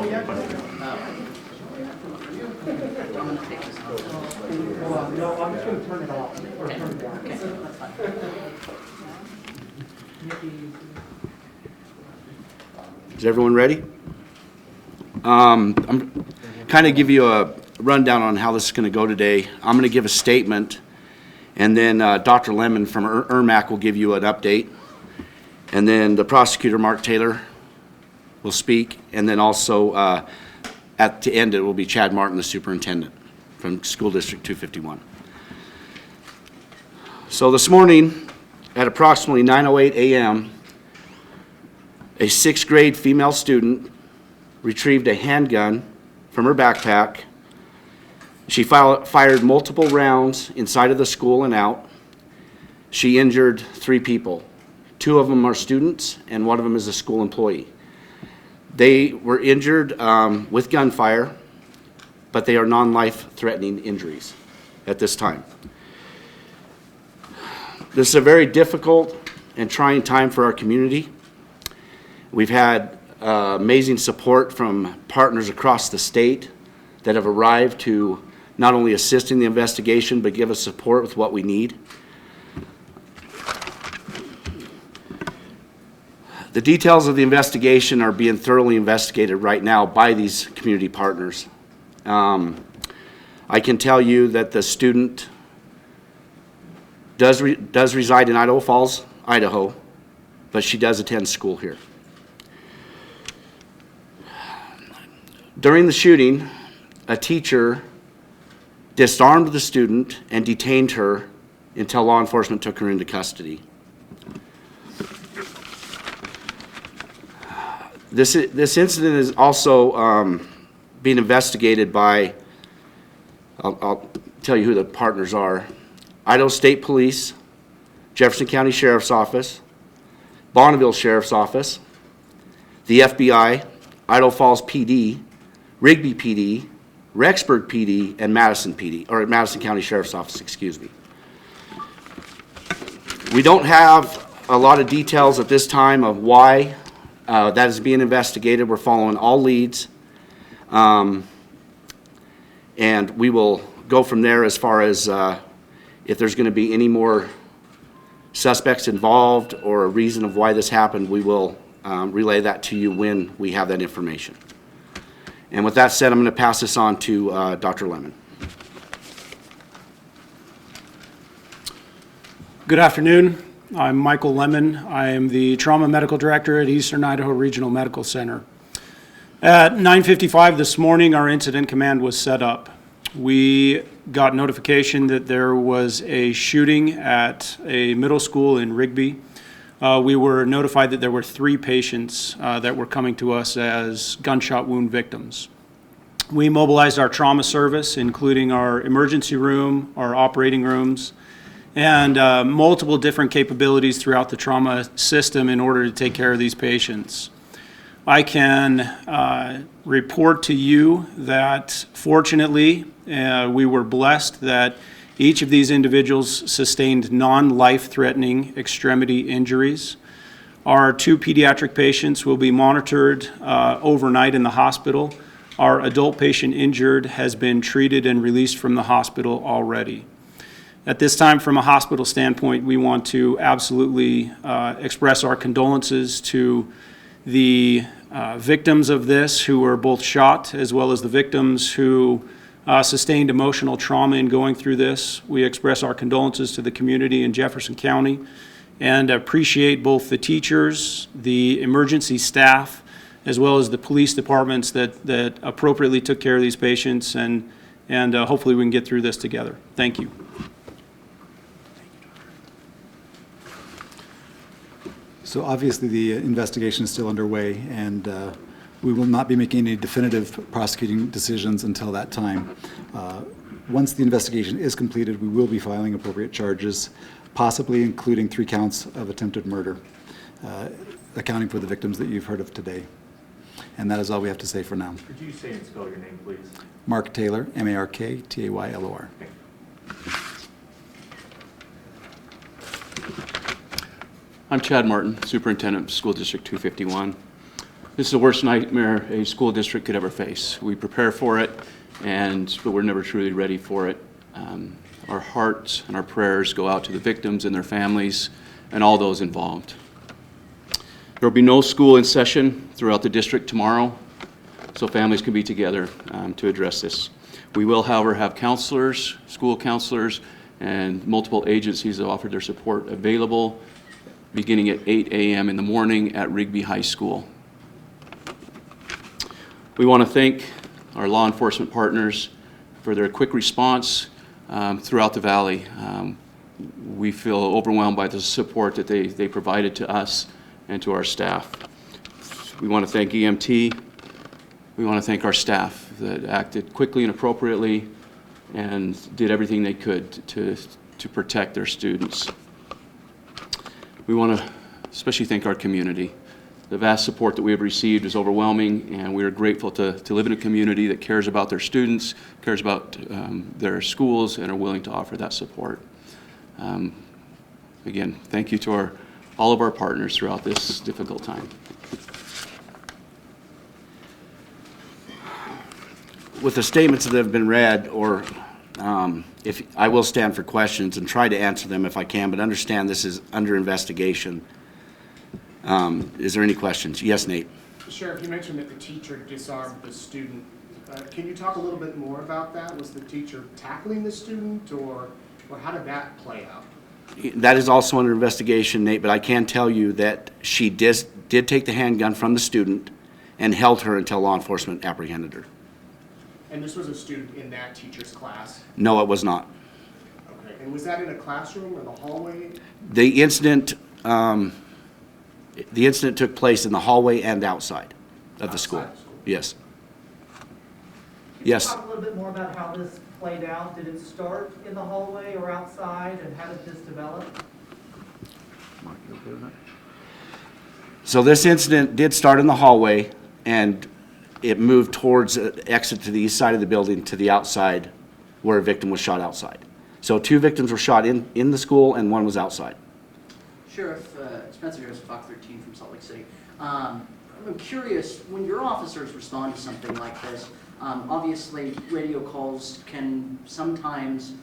No, I'm just going to turn it off or turn it down. Is everyone ready? I'm kind of give you a rundown on how this is going to go today. I'm going to give a statement, and then Dr. Lemon from ERMAC will give you an update, and then the prosecutor, Mark Taylor, will speak, and then also at the end it will be Chad Martin, the superintendent from School District 251. So this morning at approximately 9:08 a.m., a 6th grade female student retrieved a handgun from her backpack. She fired multiple rounds inside of the school and out. She injured 3 people. 2 of them are students, and 1 of them is a school employee. They were injured with gunfire, but they are non-life-threatening injuries at this time. This is a very difficult and trying time for our community. We've had amazing support from partners across the state that have arrived to not only assist in the investigation, but give us support with what we need. The details of the investigation are being thoroughly investigated right now by these community partners. I can tell you that the student does reside in Idaho Falls, Idaho, but she does attend school here. During the shooting, a teacher disarmed the student and detained her until law enforcement took her into custody. This incident is also being investigated by, I'll tell you who the partners are: Idaho State Police, Jefferson County Sheriff's Office, Bonneville Sheriff's Office, the FBI, Idaho Falls PD, Rigby PD, Rexburg PD, and Madison PD, or Madison County Sheriff's Office, excuse me. We don't have a lot of details at this time of why that is being investigated. We're following all leads, and we will go from there as far as if there's going to be any more suspects involved or a reason of why this happened. We will relay that to you when we have that information. And with that said, I'm going to pass this on to Dr. Lemon. Good afternoon. I'm Michael Lemon. I am the Trauma Medical Director at Eastern Idaho Regional Medical Center. At 9:55 this morning, our incident command was set up. We got notification that there was a shooting at a middle school in Rigby. We were notified that there were 3 patients that were coming to us as gunshot wound victims. We mobilized our trauma service, including our emergency room, our operating rooms, and multiple different capabilities throughout the trauma system in order to take care of these patients. I can report to you that fortunately we were blessed that each of these individuals sustained non-life-threatening extremity injuries. Our 2 pediatric patients will be monitored overnight in the hospital. Our adult patient injured has been treated and released from the hospital already. At this time, from a hospital standpoint, we want to absolutely express our condolences to the victims of this who were both shot, as well as the victims who sustained emotional trauma in going through this. We express our condolences to the community in Jefferson County and appreciate both the teachers, the emergency staff, as well as the police departments that appropriately took care of these patients, and hopefully we can get through this together. Thank you. So obviously the investigation is still underway, and we will not be making any definitive prosecuting decisions until that time. Once the investigation is completed, we will be filing appropriate charges, possibly including 3 counts of attempted murder, accounting for the victims that you've heard of today. And that is all we have to say for now. Could you say and spell your name, please? Mark Taylor, M-A-R-K-T-A-Y-L-O-R. Okay. I'm Chad Martin, Superintendent of School District 251. This is the worst nightmare a school district could ever face. We prepare for it, but we're never truly ready for it. Our hearts and our prayers go out to the victims and their families and all those involved. There will be no school in session throughout the district tomorrow, so families can be together to address this. We will, however, have counselors, school counselors, and multiple agencies that offer their support available beginning at 8 a.m. in the morning at Rigby High School. We want to thank our law enforcement partners for their quick response throughout the valley. We feel overwhelmed by the support that they provided to us and to our staff. We want to thank EMT. We want to thank our staff that acted quickly and appropriately and did everything they could to protect their students. We want to especially thank our community. The vast support that we have received is overwhelming, and we are grateful to live in a community that cares about their students, cares about their schools, and are willing to offer that support. Again, thank you to all of our partners throughout this difficult time. With the statements that have been read, or if I will stand for questions and try to answer them if I can, but understand this is under investigation. Is there any questions? Yes, Nate. Sheriff, you mentioned that the teacher disarmed the student. Can you talk a little bit more about that? Was the teacher tackling the student, or how did that play out? That is also under investigation, Nate, but I can tell you that she did take the handgun from the student and held her until law enforcement apprehended her. And this was a student in that teacher's class? No, it was not. Okay. And was that in a classroom or the hallway? The incident took place in the hallway and outside of the school. Outside of school. Yes. Can you Yes. talk a little bit more about how this played out? Did it start in the hallway or outside, and how did this develop? So this incident did start in the hallway, and it moved towards an exit to the east side of the building to the outside where a victim was shot outside. So 2 victims were shot in the school and 1 was outside. Sheriff Spencer Harris, Fox 13 from Salt Lake City. I'm curious, when your officers respond to something like this, obviously radio calls can sometimes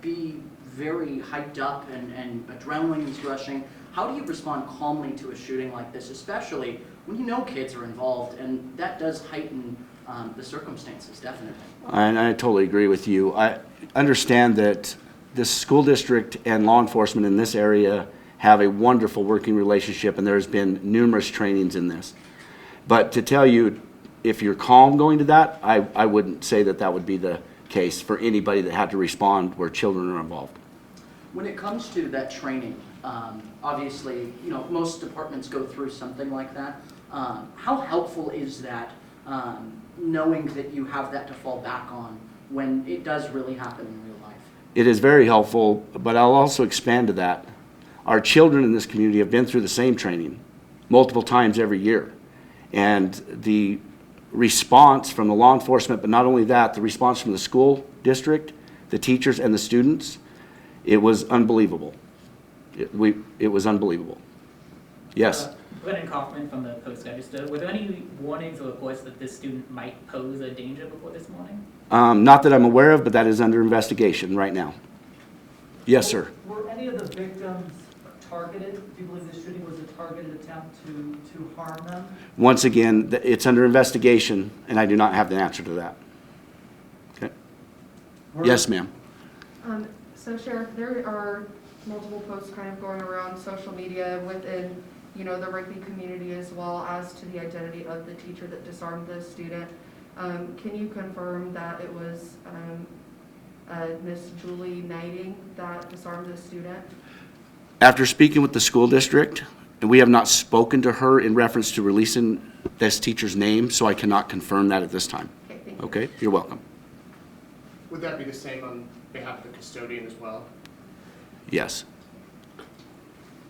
be very hyped up and adrenaline is rushing. How do you respond calmly to a shooting like this, especially when you know kids are involved, and that does heighten the circumstances, definitely? And I totally agree with you. I understand that the school district and law enforcement in this area have a wonderful working relationship, and there's been numerous trainings in this. But to tell you, if you're calm going to that, I wouldn't say that that would be the case for anybody that had to respond where children are involved. When it comes to that training, obviously, most departments go through something like that. How helpful is that, knowing that you have that to fall back on when it does really happen in real life? It is very helpful, but I'll also expand to that. Our children in this community have been through the same training multiple times every year. And the response from the law enforcement, but not only that, the response from the school district, the teachers, and the students, it was unbelievable. It was unbelievable. Yes? Brennan Kaufman from the Post-Register. Were there any warnings or reports that this student might pose a danger before this morning? Not that I'm aware of, but that is under investigation right now. Yes, sir. Were any of the victims targeted? Do you believe this shooting was a targeted attempt to harm them? Once again, it's under investigation, and I do not have the answer to that. Okay. Yes, ma'am. So Sheriff, there are multiple posts kind of going around social media within, the Rigby community, as well as to the identity of the teacher that disarmed the student. Can you confirm that it was Miss Julie Knighting that disarmed the student? After speaking with the school district, and we have not spoken to her in reference to releasing this teacher's name, so I cannot confirm that at this time. Okay, thank you. Okay, you're welcome. Would that be the same on behalf of the custodian as well? Yes.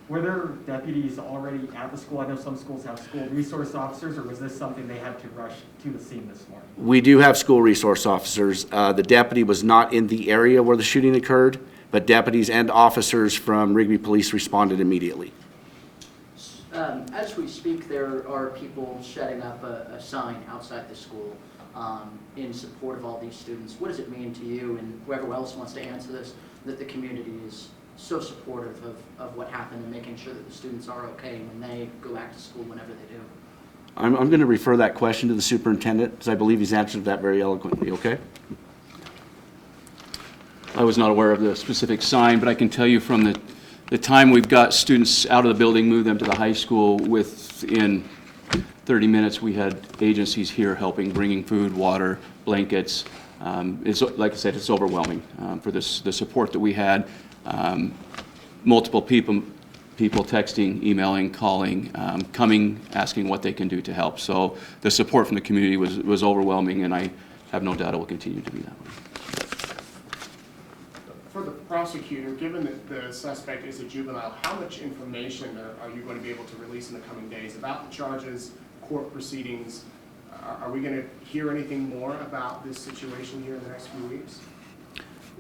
Were there deputies already at the school? I know some schools have school resource officers, or was this something they had to rush to the scene this morning? We do have school resource officers. The deputy was not in the area where the shooting occurred, but deputies and officers from Rigby Police responded immediately. As we speak, there are people setting up a sign outside the school in support of all these students. What does it mean to you, and whoever else wants to answer this, that the community is so supportive of what happened and making sure that the students are okay when they go back to school whenever they do? I'm going to refer that question to the superintendent, because I believe he's answered that very eloquently, okay? I was not aware of the specific sign, but I can tell you from the time we've got students out of the building, moved them to the high school, within 30 minutes, we had agencies here helping, bringing food, water, blankets. It's, like I said, it's overwhelming for the support that we had. Multiple people texting, emailing, calling, coming, asking what they can do to help. So the support from the community was overwhelming, and I have no doubt it will continue to be that way. For the prosecutor, given that the suspect is a juvenile, how much information are you going to be able to release in the coming days about the charges, court proceedings? Are we going to hear anything more about this situation here in the next few weeks?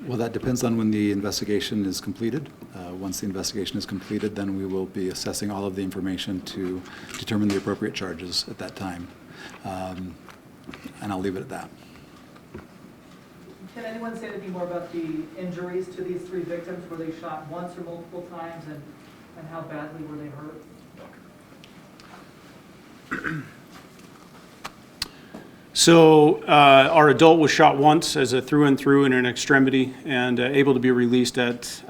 Well, that depends on when the investigation is completed. Once the investigation is completed, then we will be assessing all of the information to determine the appropriate charges at that time. And I'll leave it at that. Can anyone say anything more about the injuries to these three victims? Were they shot once or multiple times, and how badly were they hurt? So our adult was shot once as a through and through in an extremity, and able to be released at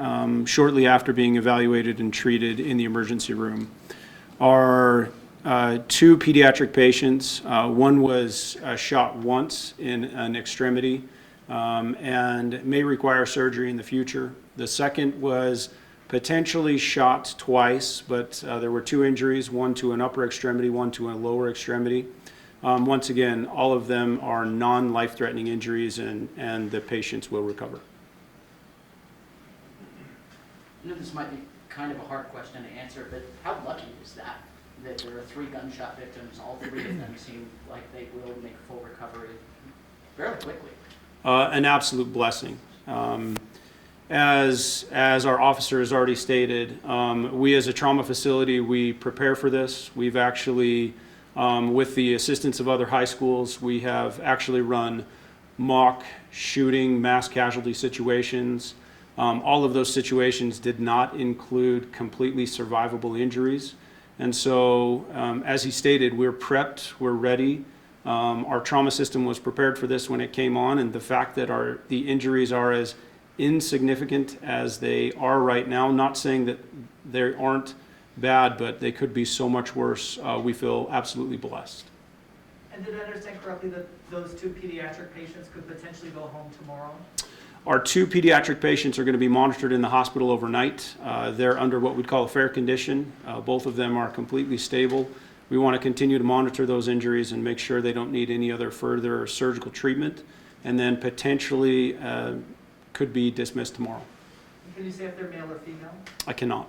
shortly after being evaluated and treated in the emergency room. Our two pediatric patients, one was shot once in an extremity and may require surgery in the future. The second was potentially shot twice, but there were two injuries, one to an upper extremity, one to a lower extremity. Once again, all of them are non-life-threatening injuries, and the patients will recover. I know this might be kind of a hard question to answer, but how lucky is that there are three gunshot victims, all three of them seem like they will make full recovery fairly quickly? An absolute blessing. As our officer has already stated, we as a trauma facility, we prepare for this. We've actually, with the assistance of other high schools, we have actually run mock shooting, mass casualty situations. All of those situations did not include completely survivable injuries. And so, as he stated, we're prepped, we're ready. Our trauma system was prepared for this when it came on, and the fact that the injuries are as insignificant as they are right now, not saying that they aren't bad, but they could be so much worse, we feel absolutely blessed. And did I understand correctly that those two pediatric patients could potentially go home tomorrow? Our two pediatric patients are going to be monitored in the hospital overnight. They're under what we'd call a fair condition. Both of them are completely stable. We want to continue to monitor those injuries and make sure they don't need any other further surgical treatment, and then potentially could be dismissed tomorrow. Can you say if they're male or female? I cannot.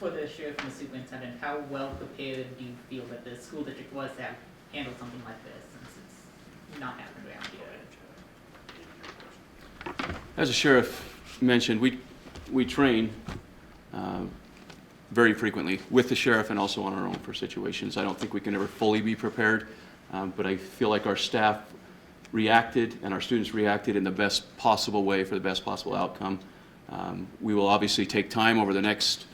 For the sheriff and the superintendent, how well prepared do you feel that the school district was to handle something like this, since it's not happening around here? As the sheriff mentioned, we train very frequently with the sheriff and also on our own for situations. I don't think we can ever fully be prepared, but I feel like our staff reacted and our students reacted in the best possible way for the best possible outcome. We will obviously take time over the next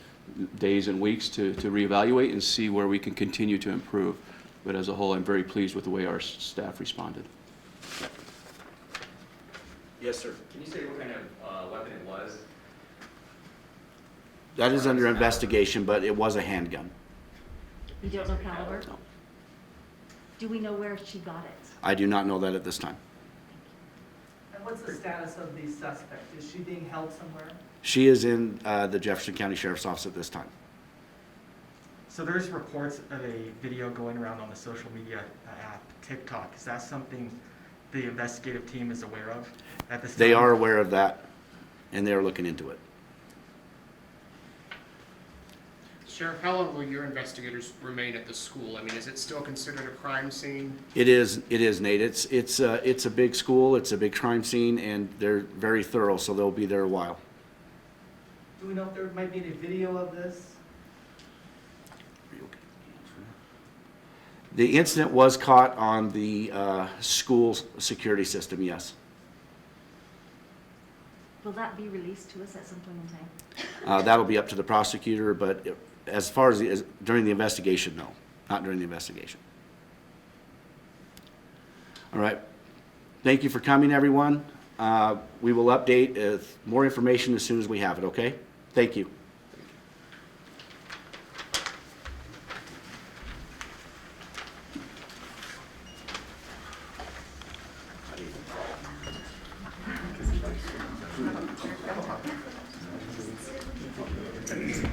days and weeks to reevaluate and see where we can continue to improve. But as a whole, I'm very pleased with the way our staff responded. Yes, sir. Can you say what kind of weapon it was? That is under investigation, but it was a handgun. You don't know caliber? No. Do we know where she got it? I do not know that at this time. And what's the status of the suspect? Is she being held somewhere? She is in the Jefferson County Sheriff's Office at this time. So there's reports of a video going around on the social media app, TikTok. Is that something the investigative team is aware of at this time? They are aware of that, and they are looking into it. Sheriff, how long will your investigators remain at the school? I mean, is it still considered a crime scene? It is, Nate. It's a big school, it's a big crime scene, and they're very thorough, so they'll be there a while. Do we know if there might be any video of this? The incident was caught on the school security system, yes. Will that be released to us at some point in time? That'll be up to the prosecutor, but as far as during the investigation, no, not during the investigation. All right. Thank you for coming, everyone. We will update more information as soon as we have it, okay? Thank you. Thank you.